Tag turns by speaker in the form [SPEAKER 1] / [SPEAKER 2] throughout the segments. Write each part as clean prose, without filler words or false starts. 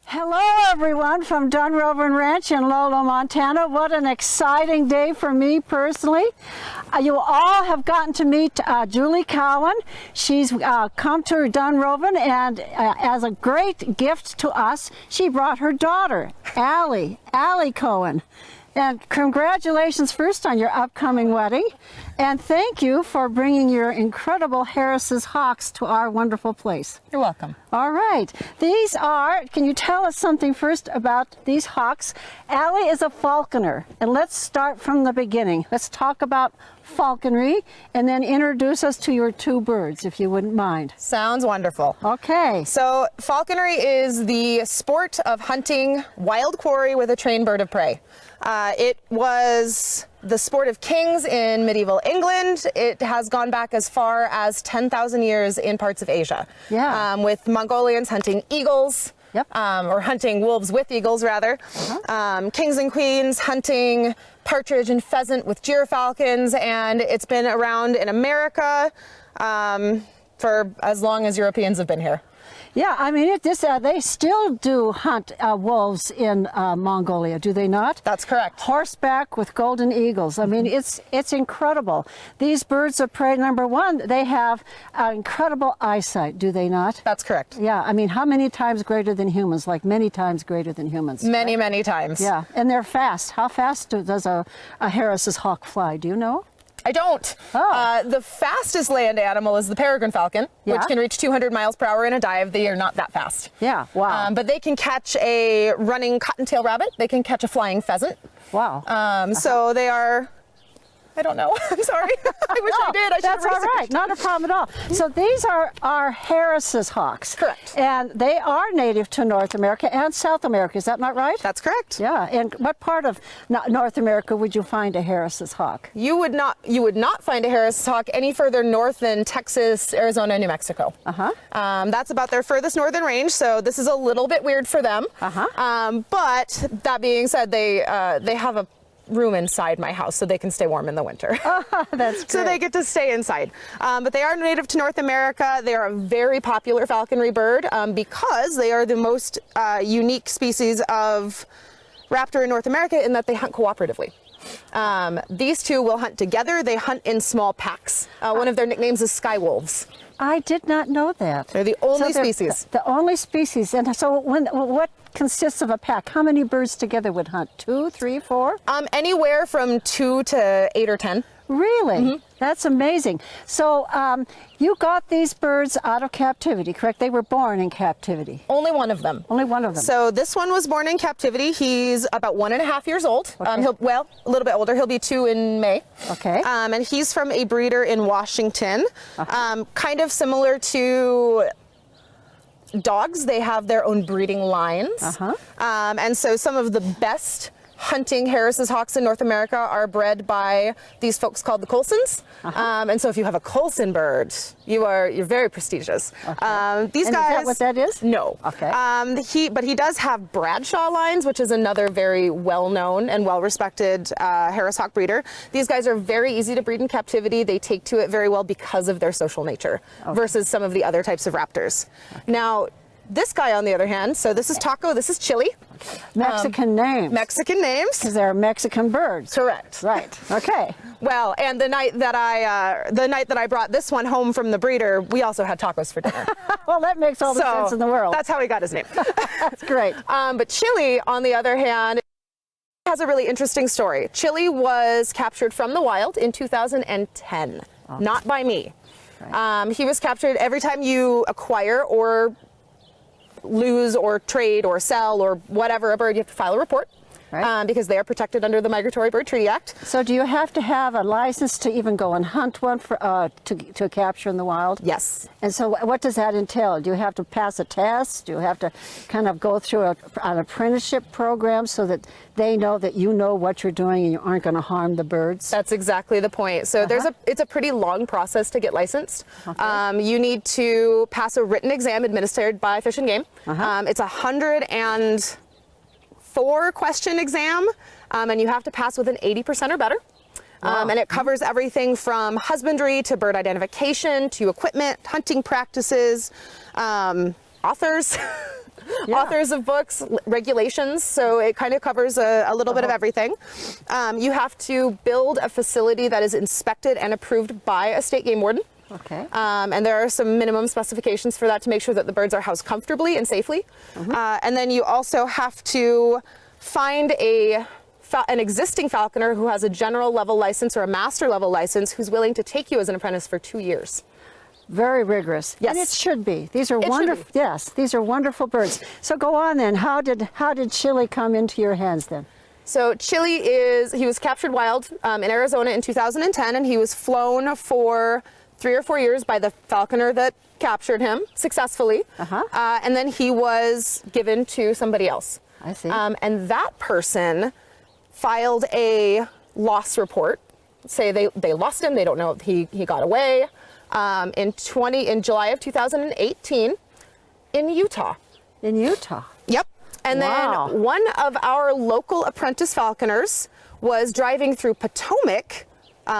[SPEAKER 1] Hello everyone from Dunrovin Ranch in Lolo, Montana. What an exciting day for me personally. You all have gotten to meet Julie Cowan. She's come to Dunrovin, and as a great gift to us, she brought her daughter, Allie Cowan. And congratulations first on your upcoming wedding. And thank you for bringing your incredible Harris's hawks to our wonderful place.
[SPEAKER 2] You're welcome.
[SPEAKER 1] All right. These are, can you tell us something first about these hawks? Allie is a falconer. And let's start from the beginning. Let's talk about falconry and then introduce us to your two birds, if you wouldn't mind.
[SPEAKER 2] Sounds wonderful.
[SPEAKER 1] Okay.
[SPEAKER 2] So falconry is the sport of hunting wild quarry with a trained bird of prey. It was the sport of kings in medieval England. It has gone back as far as 10,000 years in parts of Asia.
[SPEAKER 1] Yeah.
[SPEAKER 2] With Mongolians hunting eagles.
[SPEAKER 1] Yep.
[SPEAKER 2] Or hunting wolves with eagles, rather. Kings and queens hunting partridge and pheasant with gyrfalcons, and it's been around in America for as long as Europeans have been here.
[SPEAKER 1] Yeah, I mean, they still do hunt wolves in Mongolia, do they not?
[SPEAKER 2] That's correct.
[SPEAKER 1] Horseback with golden eagles. I mean, it's incredible. These birds of prey, number one, they have incredible eyesight, do they not?
[SPEAKER 2] That's correct.
[SPEAKER 1] Yeah, I mean, how many times greater than humans? Like many times greater than humans.
[SPEAKER 2] Many, many times.
[SPEAKER 1] Yeah, and they're fast. How fast does a Harris's hawk fly? Do you know?
[SPEAKER 2] I don't.
[SPEAKER 1] Oh.
[SPEAKER 2] The fastest land animal is the peregrine falcon, which can reach 200 miles per hour in a dive. They are not that fast.
[SPEAKER 1] Yeah, wow.
[SPEAKER 2] But they can catch a running cottontail rabbit. They can catch a flying pheasant.
[SPEAKER 1] Wow.
[SPEAKER 2] So they are, I don't know. I'm sorry. I wish I did. I
[SPEAKER 1] That's all right. Not a problem at all. So these are Harris's hawks.
[SPEAKER 2] Correct.
[SPEAKER 1] And they are native to North America and South America. Is that not right?
[SPEAKER 2] That's correct.
[SPEAKER 1] Yeah. And what part of North America would you find a Harris's hawk?
[SPEAKER 2] You would not find a Harris's hawk any further north than Texas, Arizona, New Mexico. That's about their furthest northern range. So this is a little bit weird for them. But that being said, they have a room inside my house so they can stay warm in the winter.
[SPEAKER 1] That's great.
[SPEAKER 2] So they get to stay inside. But they are native to North America. They are a very popular falconry bird because they are the most unique species of raptor in North America in that they hunt cooperatively. These two will hunt together. They hunt in small packs. One of their nicknames is sky wolves.
[SPEAKER 1] I did not know that.
[SPEAKER 2] They're the only species.
[SPEAKER 1] The only species. And so what consists of a pack? How many birds together would hunt? 2, 3, 4?
[SPEAKER 2] Anywhere from 2 to 8 or 10.
[SPEAKER 1] Really? That's amazing. So you got these birds out of captivity, correct? They were born in captivity.
[SPEAKER 2] Only one of them.
[SPEAKER 1] Only one of them.
[SPEAKER 2] So this one was born in captivity. He's about 1.5 years old.
[SPEAKER 1] Okay.
[SPEAKER 2] Well, a little bit older. He'll be 2 in May.
[SPEAKER 1] Okay.
[SPEAKER 2] And he's from a breeder in Washington. Kind of similar to dogs. They have their own breeding lines. And so some of the best hunting Harris's hawks in North America are bred by these folks called the Colsons. And so if you have a Colson bird, you're very prestigious. These
[SPEAKER 1] and
[SPEAKER 2] guys,
[SPEAKER 1] is that what that is?
[SPEAKER 2] No.
[SPEAKER 1] Okay.
[SPEAKER 2] But he does have Bradshaw lines, which is another very well-known and well-respected Harris hawk breeder. These guys are very easy to breed in captivity. They take to it very well because of their social nature versus some of the other types of raptors. Now, this guy, on the other hand, so this is Taco, this is Chili.
[SPEAKER 1] Mexican names.
[SPEAKER 2] Mexican names.
[SPEAKER 1] Because they're Mexican birds.
[SPEAKER 2] Correct.
[SPEAKER 1] Right. Okay.
[SPEAKER 2] Well, and the night that I brought this one home from the breeder, we also had tacos for dinner.
[SPEAKER 1] Well, that makes all the sense in the world.
[SPEAKER 2] That's how he got his name.
[SPEAKER 1] That's great.
[SPEAKER 2] But Chili, on the other hand, has a really interesting story. Chili was captured from the wild in 2010, not by me. Right. He was captured. Every time you acquire or lose or trade or sell or whatever a bird, you have to file a report. Right. Because they are protected under the Migratory Bird Treaty Act.
[SPEAKER 1] So do you have to have a license to even go and hunt one for, to capture in the wild?
[SPEAKER 2] Yes.
[SPEAKER 1] And so what does that entail? Do you have to pass a test? Do you have to kind of go through an apprenticeship program so that they know that you know what you're doing and you aren't going to harm the birds?
[SPEAKER 2] That's exactly the point. So it's a pretty long process to get licensed. You need to pass a written exam administered by Fish and Game. It's 104-question exam, and you have to pass with an 80% or better. And it covers everything from husbandry to bird identification to equipment, hunting practices, authors. authors of books, regulations, so it kind of covers a little bit of everything. You have to build a facility that is inspected and approved by a state game warden.
[SPEAKER 1] Okay.
[SPEAKER 2] And there are some minimum specifications for that to make sure that the birds are housed comfortably and safely. And then you also have to find an existing falconer who has a general level license or a master level license who's willing to take you as an apprentice for 2 years.
[SPEAKER 1] Very rigorous.
[SPEAKER 2] Yes.
[SPEAKER 1] And it should be. These are
[SPEAKER 2] It should
[SPEAKER 1] wonderful.
[SPEAKER 2] be.
[SPEAKER 1] Yes, these are wonderful birds. So go on then. How did Chili come into your hands then?
[SPEAKER 2] So Chili he was captured wild in Arizona in 2010, and he was flown for 3 or 4 years by the falconer that captured him successfully. And then he was given to somebody else.
[SPEAKER 1] I see.
[SPEAKER 2] And that person filed a loss report. Say they lost him. They don't know if he got away. In July of 2018 in Utah.
[SPEAKER 1] In Utah.
[SPEAKER 2] Yep. And
[SPEAKER 1] Wow.
[SPEAKER 2] then one of our local apprentice falconers was driving through Potomac,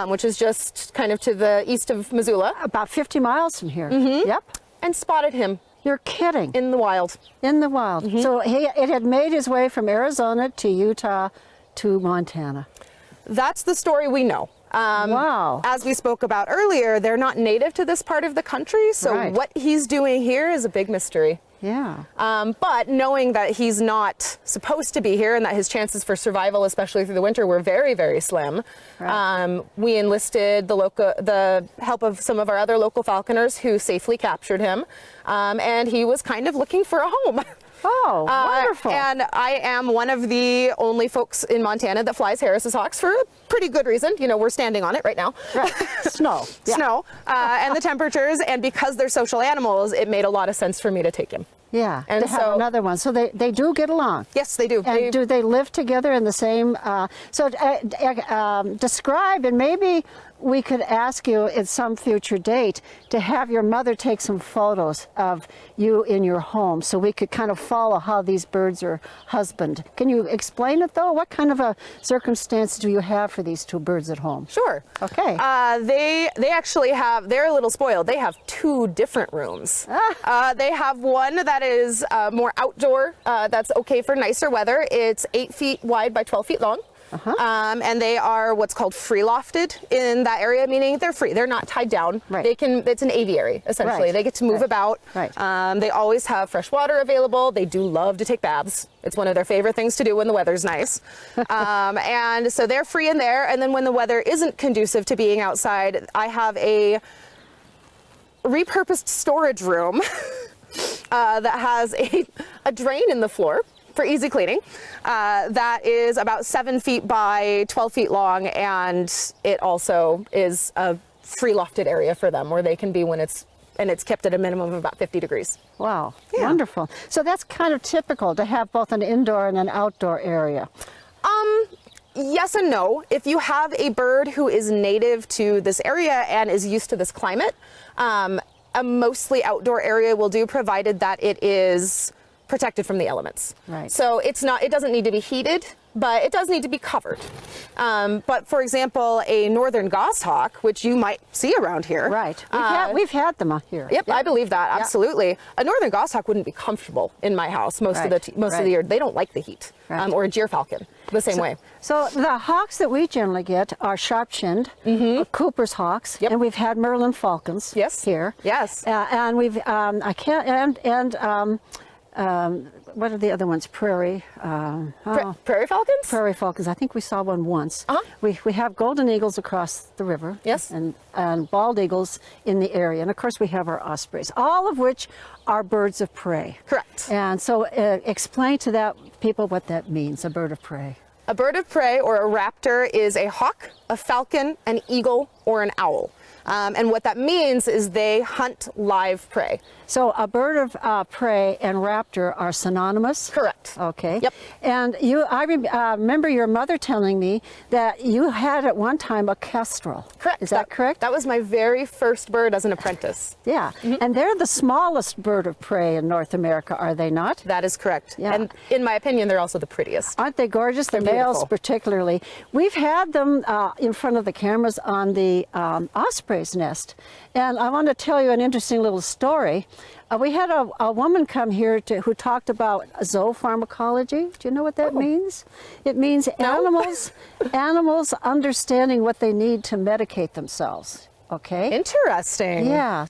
[SPEAKER 2] which is just kind of to the east of Missoula,
[SPEAKER 1] About 50 miles from here. Yep.
[SPEAKER 2] and spotted him
[SPEAKER 1] You're kidding.
[SPEAKER 2] in the wild.
[SPEAKER 1] In the wild. So it had made his way from Arizona to Utah to Montana.
[SPEAKER 2] That's the story we know.
[SPEAKER 1] Wow.
[SPEAKER 2] As we spoke about earlier, they're not native to this part of the country, so
[SPEAKER 1] Right.
[SPEAKER 2] what he's doing here is a big mystery.
[SPEAKER 1] Yeah.
[SPEAKER 2] But knowing that he's not supposed to be here and that his chances for survival, especially through the winter, were very, very slim,
[SPEAKER 1] Right.
[SPEAKER 2] we enlisted the help of some of our other local falconers who safely captured him, and he was kind of looking for a home.
[SPEAKER 1] Oh, wonderful.
[SPEAKER 2] And I am one of the only folks in Montana that flies Harris's hawks for a pretty good reason. You know, we're standing on it right now.
[SPEAKER 1] Right. Snow. Yeah.
[SPEAKER 2] Snow and the temperatures, and because they're social animals, it made a lot of sense for me to take him.
[SPEAKER 1] Yeah.
[SPEAKER 2] And
[SPEAKER 1] to have
[SPEAKER 2] so-
[SPEAKER 1] another one. So they do get along.
[SPEAKER 2] Yes, they do.
[SPEAKER 1] And do they live together in the same? Describe, and maybe we could ask you at some future date to have your mother take some photos of you in your home, so we could kind of follow how these birds are husbanded. Can you explain it though? What kind of a circumstance do you have for these two birds at home?
[SPEAKER 2] Sure.
[SPEAKER 1] Okay.
[SPEAKER 2] They actually have, they're a little spoiled. They have 2 different rooms. They have one that is more outdoor, that's okay for nicer weather. It's 8 feet wide by 12 feet long. And they are what's called free lofted in that area, meaning they're free. They're not tied down.
[SPEAKER 1] Right.
[SPEAKER 2] It's an aviary, essentially.
[SPEAKER 1] Right.
[SPEAKER 2] They get to move
[SPEAKER 1] Right.
[SPEAKER 2] about.
[SPEAKER 1] Right.
[SPEAKER 2] They always have fresh water available. They do love to take baths. It's one of their favorite things to do when the weather's nice. And so they're free in there. And then when the weather isn't conducive to being outside, I have a repurposed storage room that has a drain in the floor for easy cleaning. That is about 7 feet by 12 feet long, and it also is a free lofted area for them where they can be when it's kept at a minimum of about 50 degrees.
[SPEAKER 1] Wow.
[SPEAKER 2] Yeah.
[SPEAKER 1] Wonderful. So that's kind of typical to have both an indoor and an outdoor area.
[SPEAKER 2] Yes and no. If you have a bird who is native to this area and is used to this climate, a mostly outdoor area will do, provided that it is protected from the elements.
[SPEAKER 1] Right.
[SPEAKER 2] So it doesn't need to be heated, but it does need to be covered. But for example, a northern goshawk, which you might see around here.
[SPEAKER 1] Right. We've had them here.
[SPEAKER 2] Yep, I believe that, absolutely. A northern goshawk wouldn't be comfortable in my house most of the year. They don't like the heat.
[SPEAKER 1] Right.
[SPEAKER 2] Or a gyrfalcon, the same way.
[SPEAKER 1] So the hawks that we generally get are sharp-shinned, Cooper's hawks, and we've had Merlin falcons here.
[SPEAKER 2] Yes.
[SPEAKER 1] And we've, what are the other ones? Prairie.
[SPEAKER 2] Prairie falcons?
[SPEAKER 1] Prairie falcons. I think we saw one once. We have golden eagles across the river.
[SPEAKER 2] Yes.
[SPEAKER 1] And bald eagles in the area. And of course we have our ospreys, all of which are birds of prey.
[SPEAKER 2] Correct.
[SPEAKER 1] And so explain to that people what that means, a bird of prey.
[SPEAKER 2] A bird of prey, or a raptor, is a hawk, a falcon, an eagle, or an owl. And what that means is they hunt live prey.
[SPEAKER 1] So a bird of prey and raptor are synonymous?
[SPEAKER 2] Correct.
[SPEAKER 1] Okay.
[SPEAKER 2] Yep.
[SPEAKER 1] And I remember your mother telling me that you had at one time a kestrel.
[SPEAKER 2] Correct.
[SPEAKER 1] Is that correct?
[SPEAKER 2] That was my very first bird as an apprentice.
[SPEAKER 1] Yeah. And they're the smallest bird of prey in North America, are they not?
[SPEAKER 2] That is correct.
[SPEAKER 1] Yeah.
[SPEAKER 2] And in my opinion, they're also the prettiest.
[SPEAKER 1] Aren't they gorgeous? The males
[SPEAKER 2] beautiful.
[SPEAKER 1] particularly. We've had them in front of the cameras on the osprey osprey's nest. And I want to tell you an interesting little story. We had a woman come here who talked about zoopharmacology. Do you know what that means? It means animals understanding what they need to medicate themselves. Okay?
[SPEAKER 2] Interesting.
[SPEAKER 1] Yeah.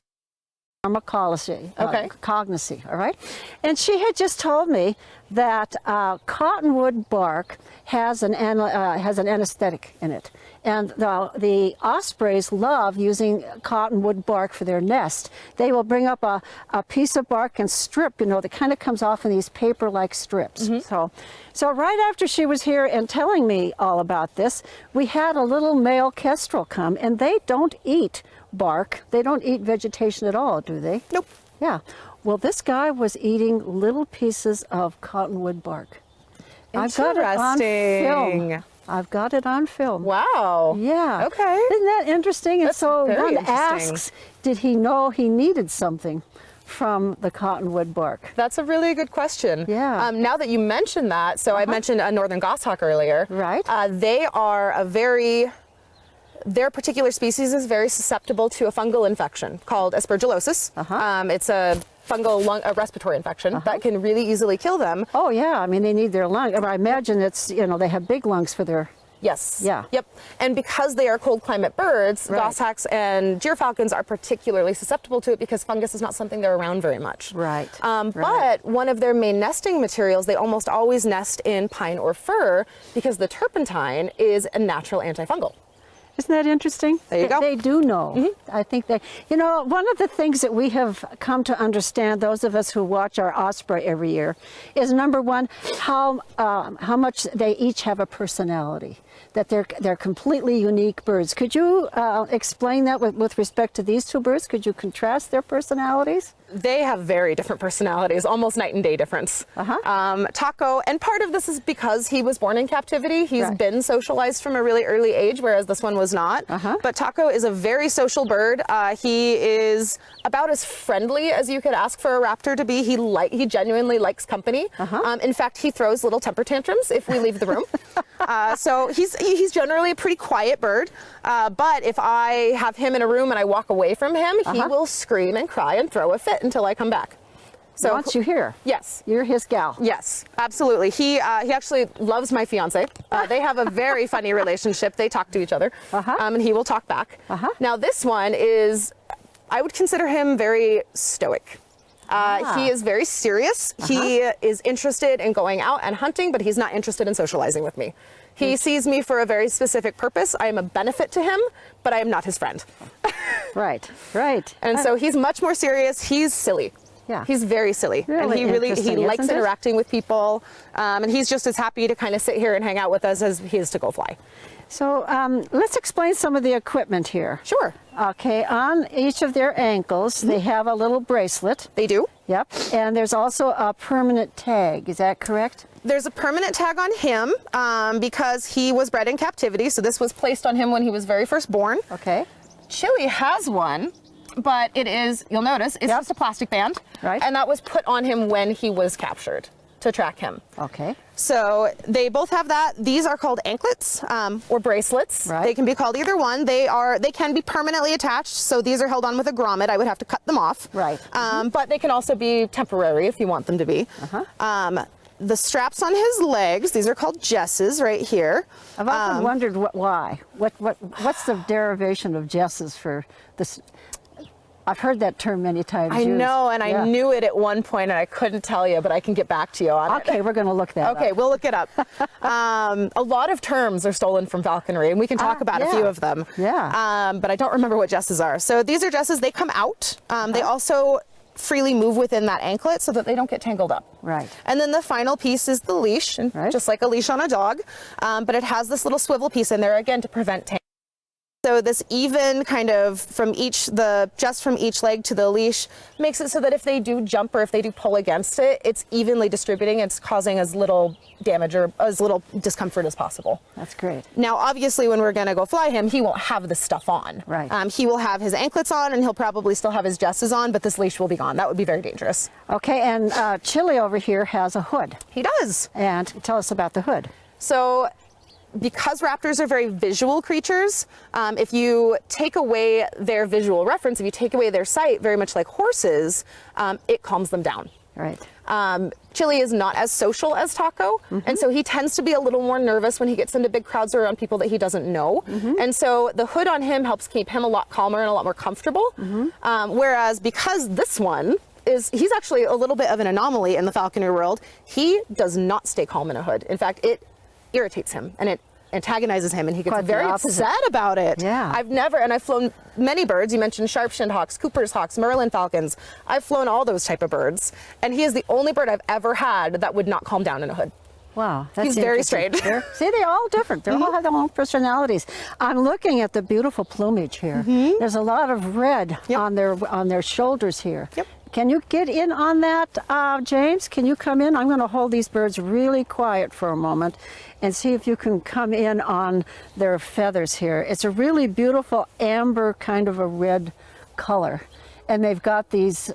[SPEAKER 1] Pharmacology,
[SPEAKER 2] Okay.
[SPEAKER 1] cognicy, all right? And she had just told me that cottonwood bark has an anesthetic in it. And the ospreys love using cottonwood bark for their nest. They will bring up a piece of bark and strip, you know, that kind of comes off in these paper-like strips. So right after she was here and telling me all about this, we had a little male kestrel come, and they don't eat bark. They don't eat vegetation at all, do they?
[SPEAKER 2] Nope.
[SPEAKER 1] Yeah. Well, this guy was eating little pieces of cottonwood bark. I've got it on film. I've got it on film.
[SPEAKER 2] Wow.
[SPEAKER 1] Yeah.
[SPEAKER 2] Okay.
[SPEAKER 1] Isn't that interesting? And
[SPEAKER 2] That's
[SPEAKER 1] so
[SPEAKER 2] very
[SPEAKER 1] one
[SPEAKER 2] interesting.
[SPEAKER 1] asks, did he know he needed something from the cottonwood bark?
[SPEAKER 2] That's a really good question.
[SPEAKER 1] Yeah.
[SPEAKER 2] Now that you mentioned that, so I mentioned a northern goshawk earlier.
[SPEAKER 1] Right.
[SPEAKER 2] They are their particular species is very susceptible to a fungal infection called aspergillosis. It's a fungal a respiratory infection that can really easily kill them.
[SPEAKER 1] Oh yeah, I mean they need their lungs. I imagine it's, you know, they have big lungs for their.
[SPEAKER 2] Yes.
[SPEAKER 1] Yeah.
[SPEAKER 2] Yep. And because they are cold climate birds,
[SPEAKER 1] Right.
[SPEAKER 2] goshawks and gyrfalcons are particularly susceptible to it because fungus is not something they're around very much.
[SPEAKER 1] Right.
[SPEAKER 2] But one of their main nesting materials, they almost always nest in pine or fir because the turpentine is a natural antifungal.
[SPEAKER 1] Isn't that interesting?
[SPEAKER 2] There you go.
[SPEAKER 1] They do know. I think they, you know, one of the things that we have come to understand, those of us who watch our osprey every year, is number one, how much they each have a personality, that they're completely unique birds. Could you explain that with respect to these two birds? Could you contrast their personalities?
[SPEAKER 2] They have very different personalities, almost night and day difference. Taco, and part of this is because he was born in captivity. He's
[SPEAKER 1] Right.
[SPEAKER 2] been socialized from a really early age, whereas this one was not. But Taco is a very social bird. He is about as friendly as you could ask for a raptor to be. He genuinely likes company. In fact, he throws little temper tantrums if we leave the room. So he's generally a pretty quiet bird. But if I have him in a room and I walk away from him, he will scream and cry and throw a fit until I come back. So
[SPEAKER 1] Once you hear.
[SPEAKER 2] Yes.
[SPEAKER 1] You're his gal.
[SPEAKER 2] Yes, absolutely. He actually loves my fiance. They have a very funny relationship. They talk to each other, and he will talk back. Now this one is, I would consider him very stoic. He is very serious. He is interested in going out and hunting, but he's not interested in socializing with me. He sees me for a very specific purpose. I am a benefit to him, but I am not his friend.
[SPEAKER 1] Right, right.
[SPEAKER 2] And so he's much more serious. He's silly.
[SPEAKER 1] Yeah.
[SPEAKER 2] He's very silly.
[SPEAKER 1] Really
[SPEAKER 2] And he
[SPEAKER 1] interesting,
[SPEAKER 2] likes
[SPEAKER 1] isn't it?
[SPEAKER 2] interacting with people. And he's just as happy to kind of sit here and hang out with us as he is to go fly.
[SPEAKER 1] So let's explain some of the equipment here.
[SPEAKER 2] Sure.
[SPEAKER 1] Okay, on each of their ankles, they have a little bracelet.
[SPEAKER 2] They do.
[SPEAKER 1] Yep, and there's also a permanent tag, is that correct?
[SPEAKER 2] There's a permanent tag on him because he was bred in captivity. So this was placed on him when he was very first born.
[SPEAKER 1] Okay.
[SPEAKER 2] Chili has one, but it is, you'll notice, it's just a plastic band.
[SPEAKER 1] Right.
[SPEAKER 2] And that was put on him when he was captured to track him.
[SPEAKER 1] Okay.
[SPEAKER 2] So they both have that. These are called anklets or bracelets.
[SPEAKER 1] Right.
[SPEAKER 2] They can be called either one. They can be permanently attached. So these are held on with a grommet. I would have to cut them off.
[SPEAKER 1] Right.
[SPEAKER 2] But they can also be temporary if you want them to be. The straps on his legs, these are called jesses right here.
[SPEAKER 1] I've often wondered why. What's the derivation of jesses for this? I've heard that term many times.
[SPEAKER 2] I know, and I knew it at one point, and I couldn't tell you, but I can get back to you on it.
[SPEAKER 1] Okay, we're going to look that up.
[SPEAKER 2] Okay, we'll look it up. A lot of terms are stolen from falconry, and we can talk about a few of them.
[SPEAKER 1] Yeah.
[SPEAKER 2] But I don't remember what jesses are. So these are jesses. They come out. They also freely move within that anklet so that they don't get tangled up.
[SPEAKER 1] Right.
[SPEAKER 2] And then the final piece is the leash, and just like a leash on a dog, but it has this little swivel piece in there, again, to prevent tangling. So this even kind of just from each leg to the leash makes it so that if they do jump or if they do pull against it, it's evenly distributing. It's causing as little damage or as little discomfort as possible.
[SPEAKER 1] That's great.
[SPEAKER 2] Now, obviously, when we're going to go fly him, he won't have this stuff on.
[SPEAKER 1] Right.
[SPEAKER 2] He will have his anklets on, and he'll probably still have his jesses on, but this leash will be gone. That would be very dangerous.
[SPEAKER 1] Okay, and Chili over here has a hood.
[SPEAKER 2] He does.
[SPEAKER 1] And tell us about the hood.
[SPEAKER 2] So because raptors are very visual creatures, if you take away their visual reference, if you take away their sight, very much like horses, it calms them down.
[SPEAKER 1] Right.
[SPEAKER 2] Chili is not as social as Taco, and so he tends to be a little more nervous when he gets into big crowds or around people that he doesn't know. And so the hood on him helps keep him a lot calmer and a lot more comfortable. Whereas because this one he's actually a little bit of an anomaly in the falconry world, he does not stay calm in a hood. In fact, it irritates him and it antagonizes him, and he gets
[SPEAKER 1] Quite
[SPEAKER 2] very upset about it.
[SPEAKER 1] Yeah.
[SPEAKER 2] I've flown many birds. You mentioned sharp-shinned hawks, Cooper's hawks, Merlin falcons. I've flown all those type of birds, and he is the only bird I've ever had that would not calm down in a hood.
[SPEAKER 1] Wow, that's
[SPEAKER 2] He's very
[SPEAKER 1] interesting.
[SPEAKER 2] strange.
[SPEAKER 1] See, they're all different. They all have their own personalities. I'm looking at the beautiful plumage here. There's a lot of red on their shoulders here.
[SPEAKER 2] Yep.
[SPEAKER 1] Can you get in on that, James? Can you come in? I'm going to hold these birds really quiet for a moment and see if you can come in on their feathers here. It's a really beautiful amber kind of a red color. And they've got these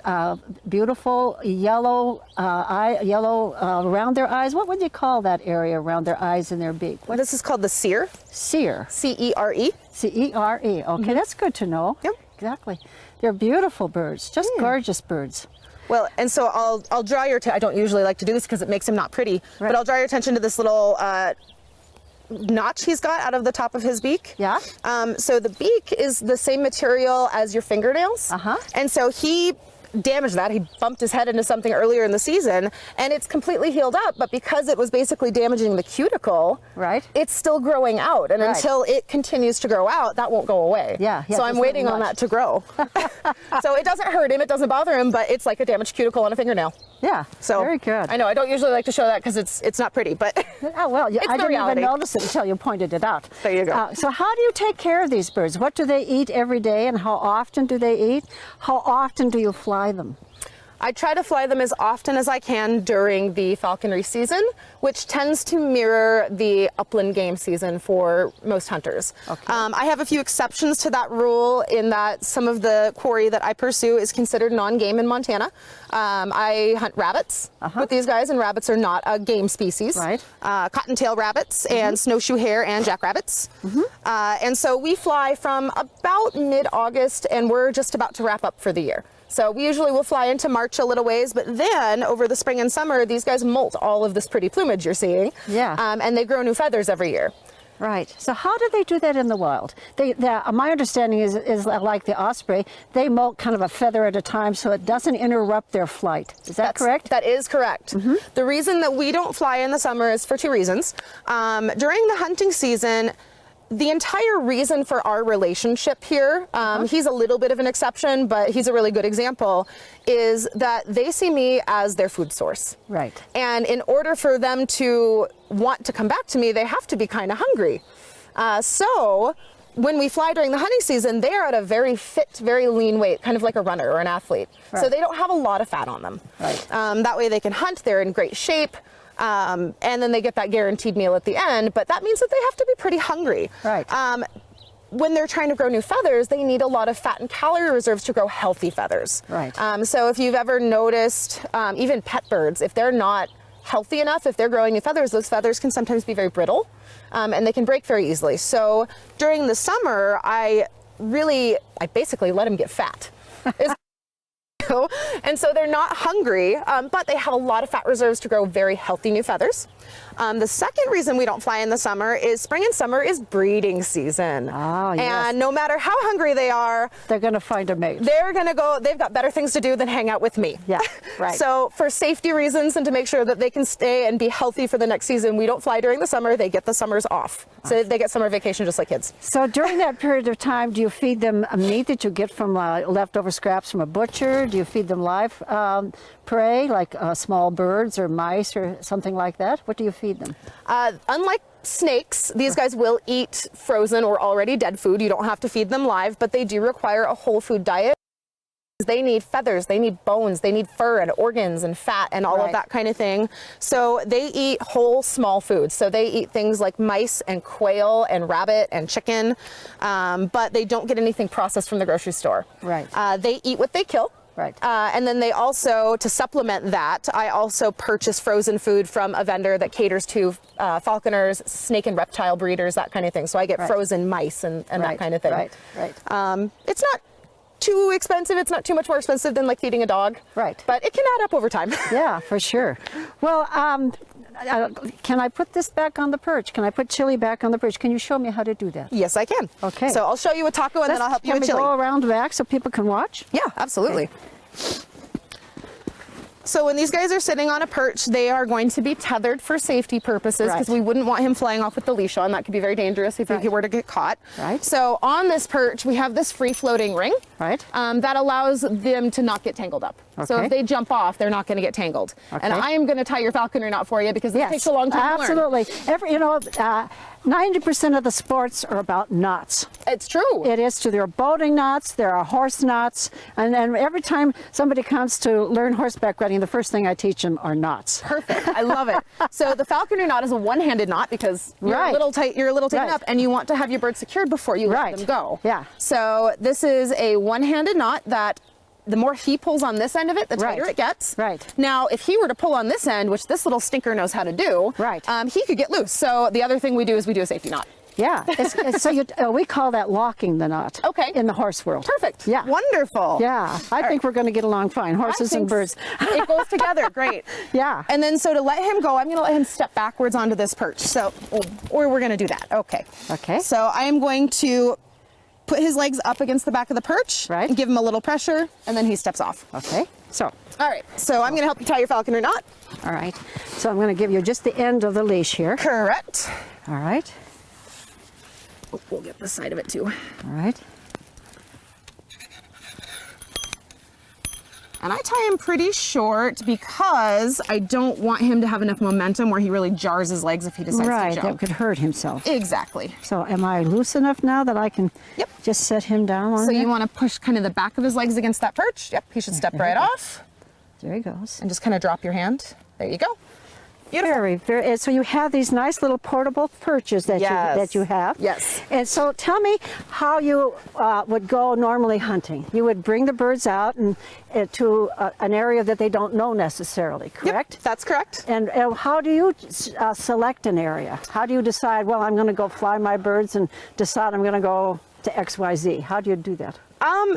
[SPEAKER 1] beautiful yellow around their eyes. What would you call that area around their eyes and their beak?
[SPEAKER 2] This is called the cere.
[SPEAKER 1] Cere.
[SPEAKER 2] C-E-R-E.
[SPEAKER 1] C-E-R-E. Okay, that's good to know.
[SPEAKER 2] Yep.
[SPEAKER 1] Exactly. They're beautiful birds, just gorgeous birds.
[SPEAKER 2] Well, and so I'll draw your attention. I don't usually like to do this because it makes him not pretty, but I'll draw your attention to this little notch he's got out of the top of his beak.
[SPEAKER 1] Yeah.
[SPEAKER 2] So the beak is the same material as your fingernails. And so he damaged that. He bumped his head into something earlier in the season, and it's completely healed up, but because it was basically damaging the cuticle, it's still growing out, and until it continues to grow out, that won't go away. So I'm waiting on that to grow. So it doesn't hurt him, it doesn't bother him, but it's like a damaged cuticle on a fingernail. So
[SPEAKER 1] very good.
[SPEAKER 2] I know I don't usually like to show that because it's not pretty, but
[SPEAKER 1] oh well, I didn't even notice it until you pointed it out.
[SPEAKER 2] There you go.
[SPEAKER 1] So how do you take care of these birds? What do they eat every day, and how often do they eat? How often do you fly them?
[SPEAKER 2] I try to fly them as often as I can during the falconry season, which tends to mirror the upland game season for most hunters. I have a few exceptions to that rule in that some of the quarry that I pursue is considered non-game in Montana. I hunt rabbits with these guys, and rabbits are not a game species. Cottontail rabbits and snowshoe hare and jackrabbits. And so we fly from about mid-August, and we're just about to wrap up for the year. So we usually will fly into March a little ways, but then over the spring and summer, these guys molt all of this pretty plumage you're seeing. And they grow new feathers every year.
[SPEAKER 1] Right. So how do they do that in the wild? My understanding is like the osprey, they molt kind of a feather at a time so it doesn't interrupt their flight. Is that correct?
[SPEAKER 2] That is correct. The reason that we don't fly in the summer is for two reasons. During the hunting season, the entire reason for our relationship here, he's a little bit of an exception, but he's a really good example, is that they see me as their food source. And in order for them to want to come back to me, they have to be kind of hungry. So when we fly during the hunting season, they are at a very fit, very lean weight, kind of like a runner or an athlete. So they don't have a lot of fat on them. That way they can hunt, they're in great shape. And then they get that guaranteed meal at the end, but that means that they have to be pretty hungry. When they're trying to grow new feathers, they need a lot of fat and calorie reserves to grow healthy feathers. So if you've ever noticed, even pet birds, if they're not healthy enough, if they're growing new feathers, those feathers can sometimes be very brittle, and they can break very easily. So during the summer, I basically let them get fat. And so they're not hungry, but they have a lot of fat reserves to grow very healthy new feathers. The second reason we don't fly in the summer is spring and summer is breeding season. And no matter how hungry they are,
[SPEAKER 1] they're going to find a mate.
[SPEAKER 2] They're going to go, they've got better things to do than hang out with me. So for safety reasons and to make sure that they can stay and be healthy for the next season, we don't fly during the summer, they get the summers off. So they get summer vacation just like kids.
[SPEAKER 1] So during that period of time, do you feed them meat that you get from leftover scraps from a butcher? Do you feed them live prey, like small birds or mice or something like that? What do you feed them?
[SPEAKER 2] Unlike snakes, these guys will eat frozen or already dead food. You don't have to feed them live, but they do require a whole food diet. They need feathers, they need bones, they need fur and organs and fat and all of that kind of thing. So they eat whole small foods. So they eat things like mice and quail and rabbit and chicken, but they don't get anything processed from the grocery store. They eat what they kill.
[SPEAKER 1] Right.
[SPEAKER 2] And then they also, to supplement that, I also purchase frozen food from a vendor that caters to falconers, snake and reptile breeders, that kind of thing. So I get frozen mice and that kind of thing.
[SPEAKER 1] Right, right.
[SPEAKER 2] It's not too expensive. It's not too much more expensive than like feeding a dog.
[SPEAKER 1] Right.
[SPEAKER 2] But it can add up over time.
[SPEAKER 1] Yeah, for sure. Well, can I put this back on the perch? Can I put Chili back on the perch? Can you show me how to do that?
[SPEAKER 2] Yes, I can.
[SPEAKER 1] Okay.
[SPEAKER 2] So I'll show you with Taco and then I'll help you with
[SPEAKER 1] Can
[SPEAKER 2] Chili.
[SPEAKER 1] we go around back so people can watch?
[SPEAKER 2] Yeah, absolutely. So when these guys are sitting on a perch, they are going to be tethered for safety purposes because we wouldn't want him flying off with the leash on. That could be very dangerous if he were to get caught.
[SPEAKER 1] Right.
[SPEAKER 2] So on this perch, we have this free floating ring.
[SPEAKER 1] Right.
[SPEAKER 2] That allows them to not get tangled up.
[SPEAKER 1] Okay.
[SPEAKER 2] So if they jump off, they're not going to get tangled.
[SPEAKER 1] Okay.
[SPEAKER 2] And I am going to tie your falconry knot for you because this takes a long time to learn.
[SPEAKER 1] Absolutely. 90% of the sports are about knots.
[SPEAKER 2] It's true.
[SPEAKER 1] It is. There are boating knots, there are horse knots, and then every time somebody comes to learn horseback riding, the first thing I teach them are knots.
[SPEAKER 2] Perfect. I love it. So the falconry knot is a one-handed knot because you're a little tight. You're a little taken up, and you want to have your bird secured before you let them go.
[SPEAKER 1] Yeah.
[SPEAKER 2] So this is a one-handed knot that the more he pulls on this end of it, the tighter it gets.
[SPEAKER 1] Right.
[SPEAKER 2] Now, if he were to pull on this end, which this little stinker knows how to do, he could get loose. So the other thing we do is we do a safety knot.
[SPEAKER 1] Yeah. We call that locking the knot.
[SPEAKER 2] Okay.
[SPEAKER 1] In the horse world.
[SPEAKER 2] Perfect.
[SPEAKER 1] Yeah.
[SPEAKER 2] Wonderful.
[SPEAKER 1] Yeah. I think we're going to get along fine, horses and birds.
[SPEAKER 2] It goes together. Great.
[SPEAKER 1] Yeah.
[SPEAKER 2] And then so to let him go, I'm going to let him step backwards onto this perch. So, or we're going to do that. Okay.
[SPEAKER 1] Okay.
[SPEAKER 2] So I am going to put his legs up against the back of the perch, and give him a little pressure, and then he steps off.
[SPEAKER 1] Okay. So.
[SPEAKER 2] All right. So I'm going to help you tie your falconry knot.
[SPEAKER 1] All right. So I'm going to give you just the end of the leash here.
[SPEAKER 2] Correct.
[SPEAKER 1] All right.
[SPEAKER 2] We'll get the side of it too.
[SPEAKER 1] All right.
[SPEAKER 2] And I tie him pretty short because I don't want him to have enough momentum where he really jars his legs if he decides to jump.
[SPEAKER 1] That could hurt himself.
[SPEAKER 2] Exactly.
[SPEAKER 1] So am I loose enough now that I can just set him down on
[SPEAKER 2] So
[SPEAKER 1] there?
[SPEAKER 2] you want to push kind of the back of his legs against that perch. Yep, he should step right off.
[SPEAKER 1] There he goes.
[SPEAKER 2] And just kind of drop your hand. There you go. Beautiful.
[SPEAKER 1] Very, very. So you have these nice little portable perches that you have.
[SPEAKER 2] Yes.
[SPEAKER 1] And so tell me how you would go normally hunting. You would bring the birds out and to an area that they don't know necessarily, correct?
[SPEAKER 2] Yep, that's correct.
[SPEAKER 1] And how do you select an area? How do you decide, well, I'm going to go fly my birds and decide I'm going to go to XYZ? How do you do that?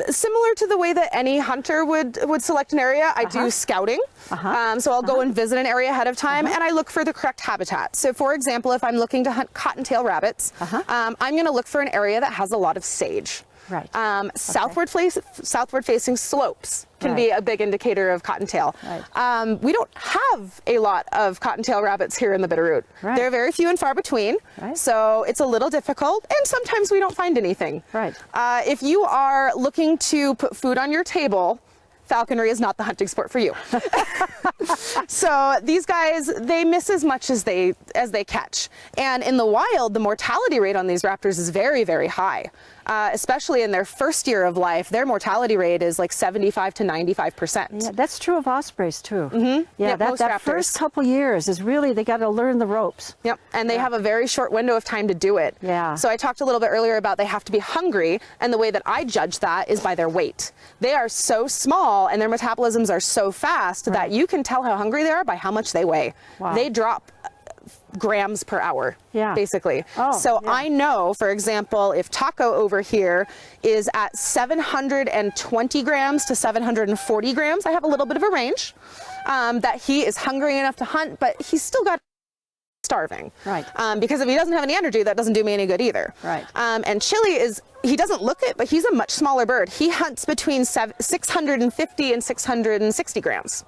[SPEAKER 2] Similar to the way that any hunter would select an area, I do scouting. So I'll go and visit an area ahead of time, and I look for the correct habitat. So for example, if I'm looking to hunt cottontail rabbits, I'm going to look for an area that has a lot of sage.
[SPEAKER 1] Right.
[SPEAKER 2] Southward facing slopes can be a big indicator of cottontail.
[SPEAKER 1] Right.
[SPEAKER 2] We don't have a lot of cottontail rabbits here in the Bitterroot.
[SPEAKER 1] Right.
[SPEAKER 2] They're very few and far between, so it's a little difficult, and sometimes we don't find anything.
[SPEAKER 1] Right.
[SPEAKER 2] If you are looking to put food on your table, falconry is not the hunting sport for you. So these guys, they miss as much as they catch. And in the wild, the mortality rate on these raptors is very, very high. Especially in their first year of life, their mortality rate is like 75 to 95%.
[SPEAKER 1] Yeah, that's true of ospreys too.
[SPEAKER 2] Yeah,
[SPEAKER 1] that first couple years is really, they got to learn the ropes.
[SPEAKER 2] Yep, and they have a very short window of time to do it.
[SPEAKER 1] Yeah.
[SPEAKER 2] So I talked a little bit earlier about they have to be hungry, and the way that I judge that is by their weight. They are so small and their metabolisms are so fast that you can tell how hungry they are by how much they weigh.
[SPEAKER 1] Wow.
[SPEAKER 2] They drop grams per hour, basically.
[SPEAKER 1] So
[SPEAKER 2] I know, for example, if Taco over here is at 720 grams to 740 grams, I have a little bit of a range, that he is hungry enough to hunt, but he's still got starving.
[SPEAKER 1] Right.
[SPEAKER 2] Because if he doesn't have any energy, that doesn't do me any good either.
[SPEAKER 1] Right.
[SPEAKER 2] And Chili he doesn't look it, but he's a much smaller bird. He hunts between 650 and 660 grams.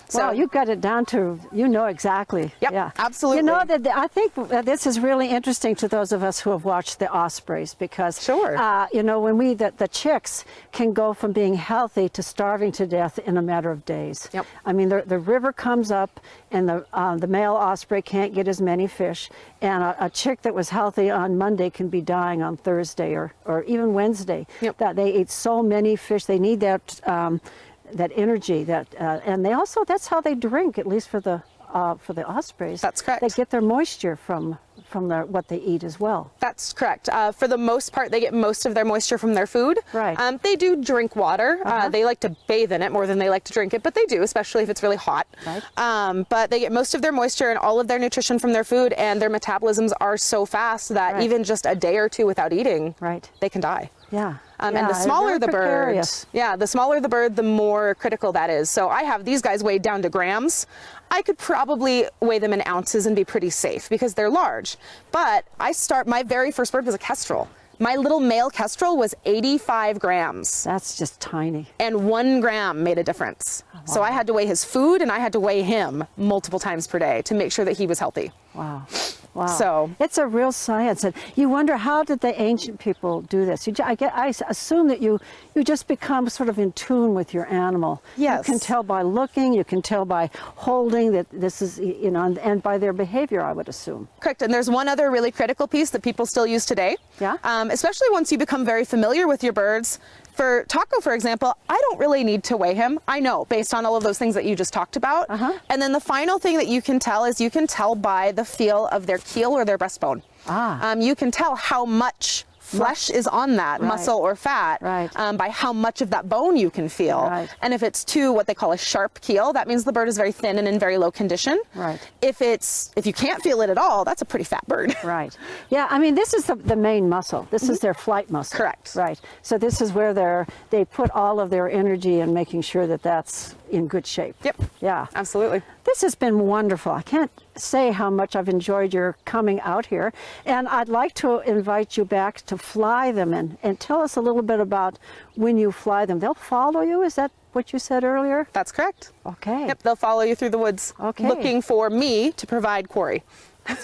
[SPEAKER 2] So
[SPEAKER 1] wow, you got it down to, you know exactly.
[SPEAKER 2] Yep,
[SPEAKER 1] yeah,
[SPEAKER 2] absolutely.
[SPEAKER 1] You know, I think this is really interesting to those of us who have watched the ospreys because, you know, when the chicks can go from being healthy to starving to death in a matter of days.
[SPEAKER 2] Yep.
[SPEAKER 1] I mean, the river comes up and the male osprey can't get as many fish, and a chick that was healthy on Monday can be dying on Thursday or even Wednesday.
[SPEAKER 2] Yep.
[SPEAKER 1] That they eat so many fish, they need that energy, and they also, that's how they drink, at least for the ospreys.
[SPEAKER 2] That's correct.
[SPEAKER 1] They get their moisture from from what they eat as well.
[SPEAKER 2] That's correct. For the most part, they get most of their moisture from their food.
[SPEAKER 1] Right.
[SPEAKER 2] They do drink water. They like to bathe in it more than they like to drink it, but they do, especially if it's really hot.
[SPEAKER 1] Right.
[SPEAKER 2] But they get most of their moisture and all of their nutrition from their food, and their metabolisms are so fast that
[SPEAKER 1] Right.
[SPEAKER 2] even just a day or two without eating,
[SPEAKER 1] Right.
[SPEAKER 2] they can die.
[SPEAKER 1] Yeah.
[SPEAKER 2] And
[SPEAKER 1] Yeah,
[SPEAKER 2] the smaller the bird,
[SPEAKER 1] precarious.
[SPEAKER 2] the smaller the bird, the more critical that is. So I have these guys weighed down to grams. I could probably weigh them in ounces and be pretty safe because they're large. But my very first bird was a kestrel. My little male kestrel was 85 grams.
[SPEAKER 1] That's just tiny.
[SPEAKER 2] And 1 gram made a difference.
[SPEAKER 1] Wow.
[SPEAKER 2] So I had to weigh his food and I had to weigh him multiple times per day to make sure that he was healthy.
[SPEAKER 1] Wow. Wow.
[SPEAKER 2] So
[SPEAKER 1] it's a real science, and you wonder, how did the ancient people do this? I assume that you just become sort of in tune with your animal.
[SPEAKER 2] Yes.
[SPEAKER 1] You can tell by looking, you can tell by holding that this is, you know, and by their behavior, I would assume.
[SPEAKER 2] Correct. And there's one other really critical piece that people still use today.
[SPEAKER 1] Yeah.
[SPEAKER 2] Especially once you become very familiar with your birds. For Taco, for example, I don't really need to weigh him. I know, based on all of those things that you just talked about. And then the final thing that you can tell is you can tell by the feel of their keel or their breastbone. You can tell how much flesh is on that,
[SPEAKER 1] Right.
[SPEAKER 2] muscle or fat,
[SPEAKER 1] Right.
[SPEAKER 2] by how much of that bone you can feel.
[SPEAKER 1] Right.
[SPEAKER 2] And if it's to what they call a sharp keel, that means the bird is very thin and in very low condition.
[SPEAKER 1] Right.
[SPEAKER 2] If you can't feel it at all, that's a pretty fat bird.
[SPEAKER 1] Right. Yeah, I mean, this is the main muscle. This is their flight muscle.
[SPEAKER 2] Correct.
[SPEAKER 1] Right. So this is where they put all of their energy in making sure that that's in good shape.
[SPEAKER 2] Yep.
[SPEAKER 1] Yeah.
[SPEAKER 2] Absolutely.
[SPEAKER 1] This has been wonderful. I can't say how much I've enjoyed your coming out here. And I'd like to invite you back to fly them and tell us a little bit about when you fly them. They'll follow you? Is that what you said earlier?
[SPEAKER 2] That's correct.
[SPEAKER 1] Okay.
[SPEAKER 2] Yep, they'll follow you through the woods,
[SPEAKER 1] Okay.
[SPEAKER 2] looking for me to provide quarry.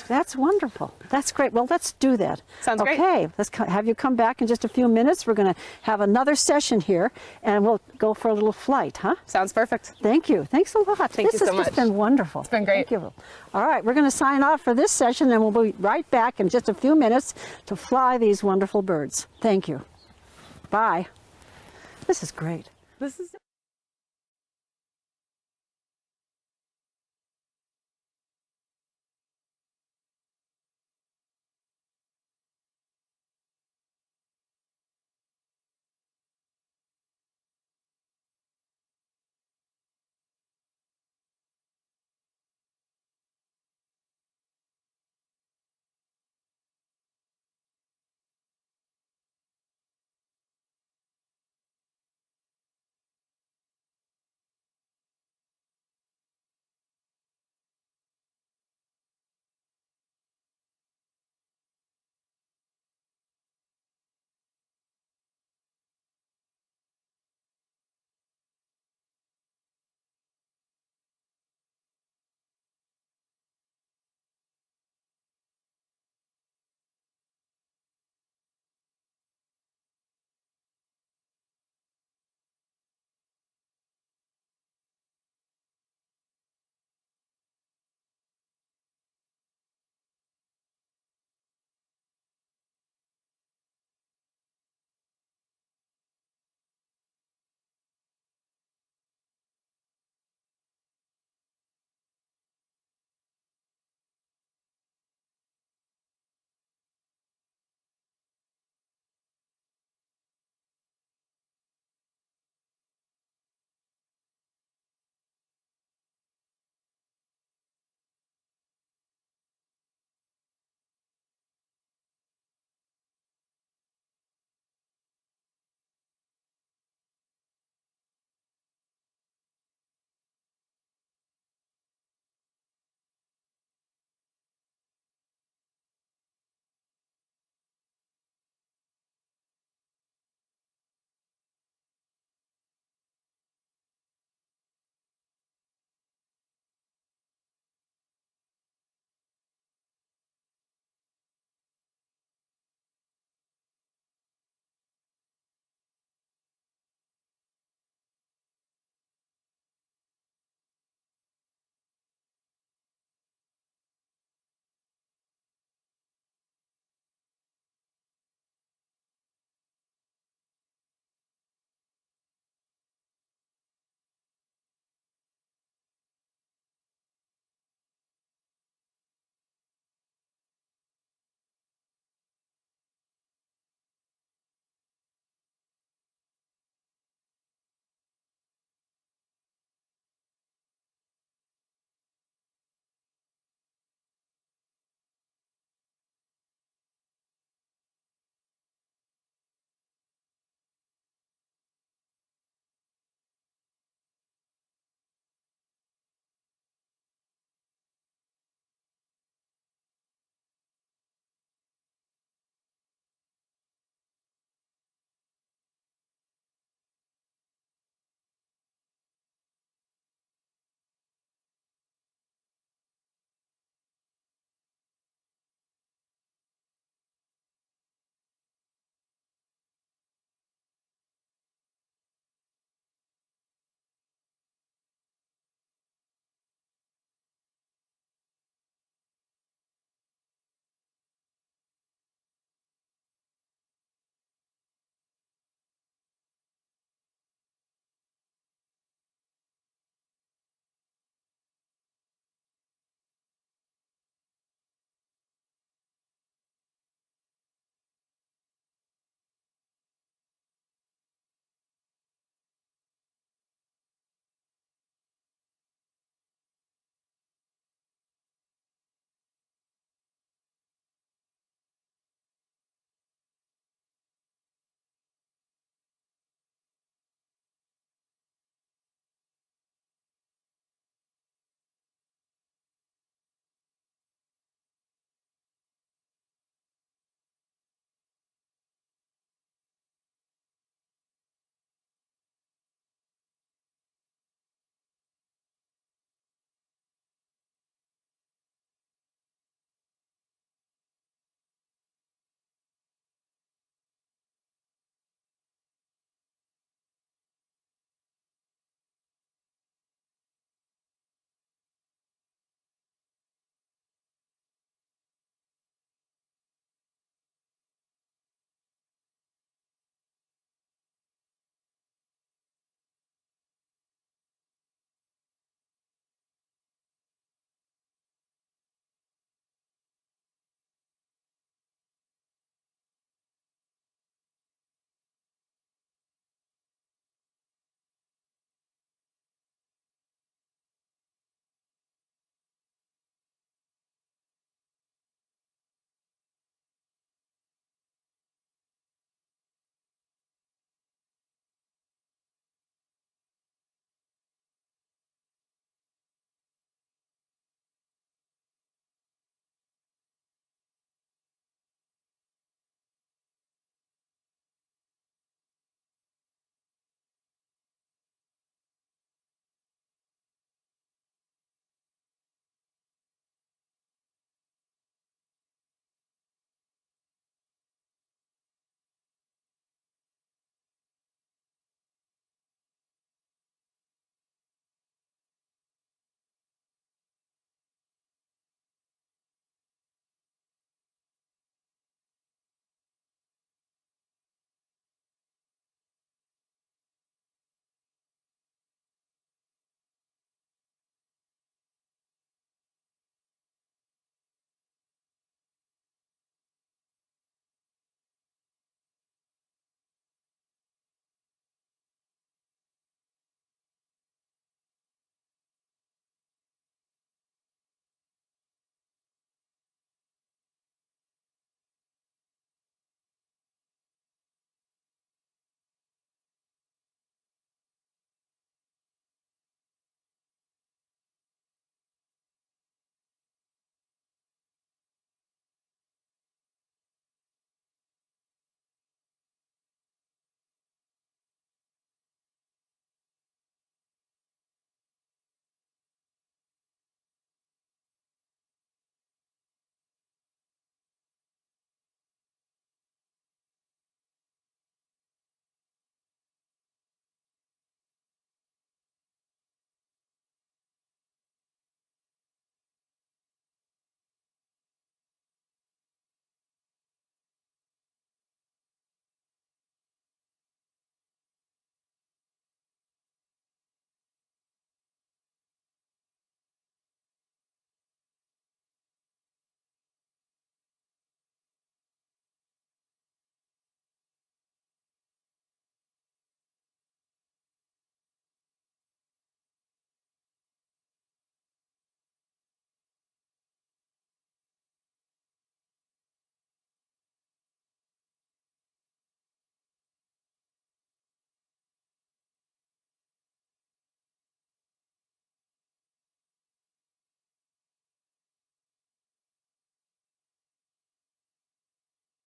[SPEAKER 1] That's wonderful. That's great. Well, let's do that.
[SPEAKER 2] Sounds great.
[SPEAKER 1] Okay, let's have you come back in just a few minutes. We're going to have another session here, and we'll go for a little flight, huh?
[SPEAKER 2] Sounds perfect.
[SPEAKER 1] Thank you. Thanks a lot.
[SPEAKER 2] Thank you so
[SPEAKER 1] This has just
[SPEAKER 2] much.
[SPEAKER 1] been wonderful.
[SPEAKER 2] It's been great.
[SPEAKER 1] Thank you. All right, we're going to sign off for this session, and we'll be right back in just a few minutes to fly these wonderful birds. Thank you. Bye. This is great.
[SPEAKER 2] This is